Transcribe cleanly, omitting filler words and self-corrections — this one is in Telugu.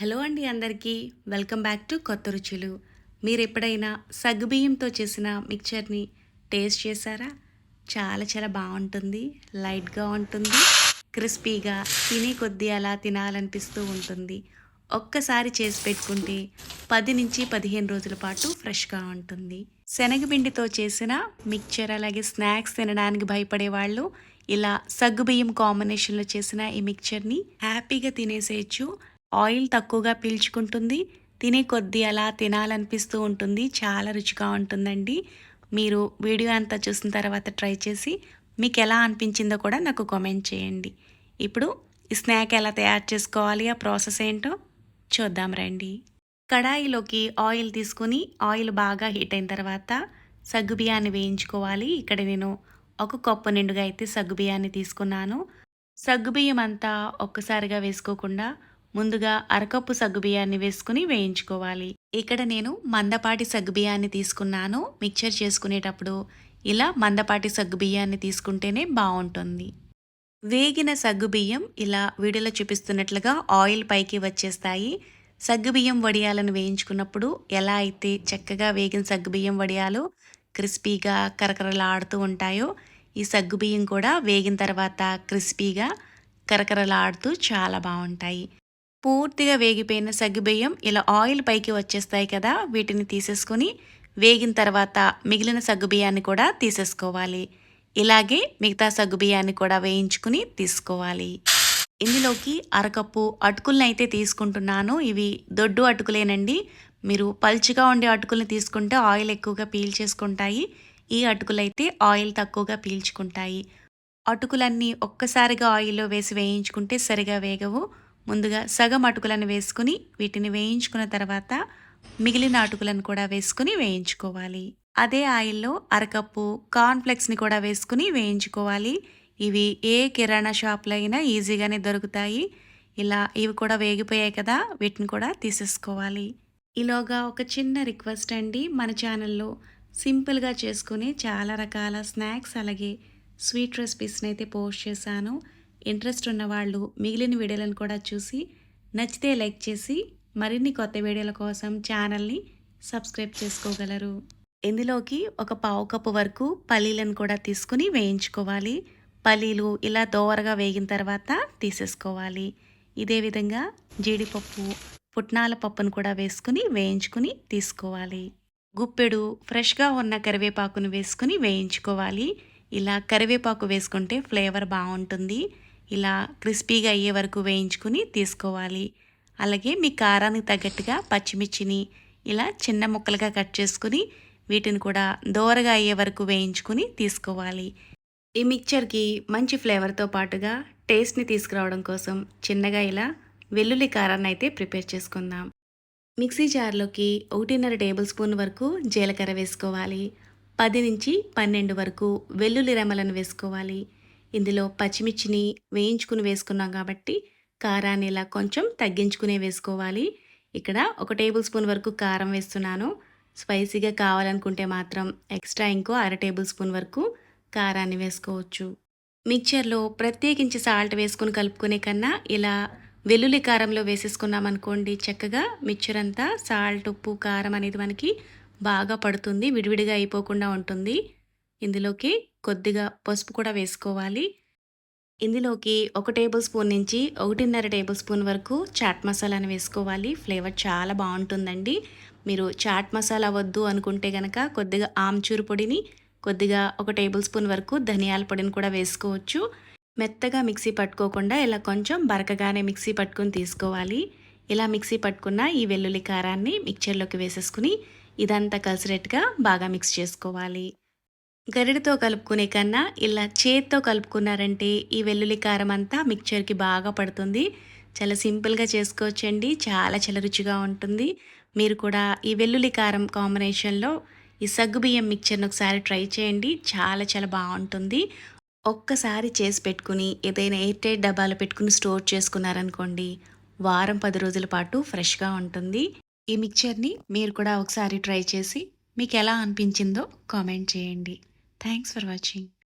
హలో అండి అందరికీ. వెల్కమ్ బ్యాక్ టు కొత్త రుచులు. మీరెప్పుడైనా సగ్గుబియ్యంతో చేసిన మిక్చర్‌ని టేస్ట్ చేశారా? చాలా చాలా బావుంటుంది. లైట్‌గా ఉంటుంది. క్రిస్పీగా తినే కొద్దీ అలా తినాలనిపిస్తూ ఉంటుంది. ఒక్కసారి చేసి పెట్టుకుంటే 10-15 రోజుల పాటు ఫ్రెష్‌గా ఉంటుంది. శనగపిండితో చేసిన మిక్చర్ అలాగే స్నాక్స్ తినడానికి భయపడేవాళ్ళు ఇలా సగ్గుబియ్యం కాంబినేషన్‌లో చేసిన ఈ మిక్చర్‌ని హ్యాపీగా తినేసేయొచ్చు. ఆయిల్ తక్కువగా పీల్చుకుంటుంది. తినే కొద్దీ అలా తినాలనిపిస్తూ ఉంటుంది. చాలా రుచిగా ఉంటుందండి. మీరు వీడియో అంతా చూసిన తర్వాత ట్రై చేసి మీకెలా అనిపించిందో కూడా నాకు కామెంట్ చేయండి. ఇప్పుడు ఈ స్నాక్ ఎలా తయారు చేసుకోవాలి, ఆ ప్రాసెస్ ఏంటో చూద్దాం రండి. కడాయిలోకి ఆయిల్ తీసుకొని ఆయిల్ బాగా హీట్ అయిన తర్వాత సగ్గుబియ్యాన్ని వేయించుకోవాలి. ఇక్కడ నేను ఒక కప్పు నిండుగా అయితే సగ్గుబియ్యాన్ని తీసుకున్నాను. సగ్గుబియ్యం అంతా ఒక్కసారిగా వేసుకోకుండా ముందుగా అరకప్పు సగ్గుబియ్యాన్ని వేసుకుని వేయించుకోవాలి. ఇక్కడ నేను మందపాటి సగ్గుబియ్యాన్ని తీసుకున్నాను. మిక్చర్ చేసుకునేటప్పుడు ఇలా మందపాటి సగ్గుబియ్యాన్ని తీసుకుంటేనే బావుంటుంది. వేగిన సగ్గుబియ్యం ఇలా వీడియోలో చూపిస్తున్నట్లుగా ఆయిల్ పైకి వచ్చేస్తాయి. సగ్గుబియ్యం వడియాలను వేయించుకున్నప్పుడు ఎలా అయితే చక్కగా వేగిన సగ్గుబియ్యం వడియాలు క్రిస్పీగా కరకరలాడుతూ ఉంటాయో, ఈ సగ్గుబియ్యం కూడా వేగిన తర్వాత క్రిస్పీగా కరకరలాడుతూ చాలా బావుంటాయి. పూర్తిగా వేగిపోయిన సగ్గుబియ్యం ఇలా ఆయిల్ పైకి వచ్చేస్తాయి కదా! వీటిని తీసేసుకొని వేగిన తర్వాత మిగిలిన సగ్గుబియ్యాన్ని కూడా తీసేసుకోవాలి. ఇలాగే మిగతా సగ్గుబియ్యాన్ని కూడా వేయించుకుని తీసుకోవాలి. ఇందులోకి అరకప్పు అటుకులనైతే తీసుకుంటున్నాను. ఇవి దొడ్డు అటుకులేనండి. మీరు పల్చగా ఉండే అటుకుల్ని తీసుకుంటే ఆయిల్ ఎక్కువగా పీల్చేసుకుంటాయి. ఈ అటుకులైతే ఆయిల్ తక్కువగా పీల్చుకుంటాయి. అటుకులన్నీ ఒక్కసారిగా ఆయిల్‌లో వేసి వేయించుకుంటే సరిగా వేగవు. ముందుగా సగం అటుకులను వేసుకొని వీటిని వేయించుకున్న తర్వాత మిగిలిన అటుకులను కూడా వేసుకొని వేయించుకోవాలి. అదే ఆయిల్‌లో అరకప్పు కార్న్ ఫ్లెక్స్‌ని కూడా వేసుకొని వేయించుకోవాలి. ఇవి ఏ కిరాణా షాప్‌లో అయినా ఈజీగానే దొరుకుతాయి. ఇలా ఇవి కూడా వేగిపోయాయి కదా! వీటిని కూడా తీసేసుకోవాలి. ఈలోగా ఒక చిన్న రిక్వెస్ట్ అండి. మన ఛానల్‌లో సింపుల్‌గా చేసుకునే చాలా రకాల స్నాక్స్ అలాగే స్వీట్ రెసిపీస్‌నైతే పోస్ట్ చేశాను. ఇంట్రెస్ట్ ఉన్నవాళ్ళు మిగిలిన వీడియోలను కూడా చూసి నచ్చితే లైక్ చేసి మరిన్ని కొత్త వీడియోల కోసం ఛానల్‌ని సబ్స్క్రైబ్ చేసుకోగలరు. ఇందులోకి ఒక పావు కప్పు వరకు పల్లీలను కూడా తీసుకుని వేయించుకోవాలి. పల్లీలు ఇలా దోరగా వేగిన తర్వాత తీసేసుకోవాలి. ఇదే విధంగా జీడిపప్పు, పుట్నాల పప్పును కూడా వేసుకుని వేయించుకుని తీసుకోవాలి. గుప్పెడు ఫ్రెష్‌గా ఉన్న కరివేపాకును వేసుకుని వేయించుకోవాలి. ఇలా కరివేపాకు వేసుకుంటే ఫ్లేవర్ బావుంటుంది. ఇలా క్రిస్పీగా అయ్యే వరకు వేయించుకుని తీసుకోవాలి. అలాగే మీ కారానికి తగ్గట్టుగా పచ్చిమిర్చిని ఇలా చిన్న ముక్కలుగా కట్ చేసుకుని వీటిని కూడా దోరగా అయ్యే వరకు వేయించుకుని తీసుకోవాలి. ఈ మిక్చర్‌కి మంచి ఫ్లేవర్‌తో పాటుగా టేస్ట్‌ని తీసుకురావడం కోసం చిన్నగా ఇలా వెల్లుల్లి కారాన్ని అయితే ప్రిపేర్ చేసుకుందాం. మిక్సీ జార్‌లోకి 1.5 టేబుల్ స్పూన్ వరకు జీలకర్ర వేసుకోవాలి. 10-12 వరకు వెల్లుల్లి రెమ్మలను వేసుకోవాలి. ఇందులో పచ్చిమిర్చిని వేయించుకుని వేసుకున్నాం కాబట్టి కారాన్ని ఇలా కొంచెం తగ్గించుకునే వేసుకోవాలి. ఇక్కడ 1 టేబుల్ స్పూన్ వరకు కారం వేస్తున్నాను. స్పైసీగా కావాలనుకుంటే మాత్రం ఎక్స్ట్రా ఇంకో అర టేబుల్ స్పూన్ వరకు కారాన్ని వేసుకోవచ్చు. మిక్చర్‌లో ప్రత్యేకించి సాల్ట్ వేసుకొని కలుపుకునే కన్నా ఇలా వెల్లుల్లి కారంలో వేసేసుకున్నామనుకోండి చక్కగా మిక్చర్ అంతా సాల్ట్, ఉప్పు, కారం అనేది మనకి బాగా పడుతుంది. విడివిడిగా అయిపోకుండా ఉంటుంది. ఇందులోకి కొద్దిగా పసుపు కూడా వేసుకోవాలి. ఇందులోకి 1 టేబుల్ స్పూన్ నుంచి 1.5 టేబుల్ స్పూన్ వరకు చాట్ మసాలాను వేసుకోవాలి. ఫ్లేవర్ చాలా బావుంటుందండి. మీరు చాట్ మసాలా వద్దు అనుకుంటే గనక కొద్దిగా ఆమ్చూరు పొడిని, కొద్దిగా 1 టేబుల్ స్పూన్ వరకు ధనియాల పొడిని కూడా వేసుకోవచ్చు. మెత్తగా మిక్సీ పట్టుకోకుండా ఇలా కొంచెం బరకగానే మిక్సీ పట్టుకొని తీసుకోవాలి. ఇలా మిక్సీ పట్టుకున్న ఈ వెల్లుల్లి కారాన్ని మిక్చర్‌లోకి వేసేసుకుని ఇదంతా కలిసేటట్టుగా బాగా మిక్స్ చేసుకోవాలి. గరిటెతో కలుపుకునే కన్నా ఇలా చేత్తో కలుపుకున్నారంటే ఈ వెల్లుల్లి కారం అంతా మిక్చర్‌కి బాగా పడుతుంది. చాలా సింపుల్‌గా చేసుకోవచ్చండి. చాలా చాలా రుచిగా ఉంటుంది. మీరు కూడా ఈ వెల్లుల్లి కారం కాంబినేషన్‌లో ఈ సగ్గుబియ్యం మిక్చర్‌ని ఒకసారి ట్రై చేయండి. చాలా చాలా బావుంటుంది. ఒక్కసారి చేసి పెట్టుకుని ఏదైనా ఎయిర్ టైట్ డబ్బాలో పెట్టుకుని స్టోర్ చేసుకున్నారనుకోండి, వారం 10 రోజుల పాటు ఫ్రెష్‌గా ఉంటుంది. ఈ మిక్చర్‌ని మీరు కూడా ఒకసారి ట్రై చేసి మీకెలా అనిపించిందో కామెంట్ చేయండి. Thanks for watching.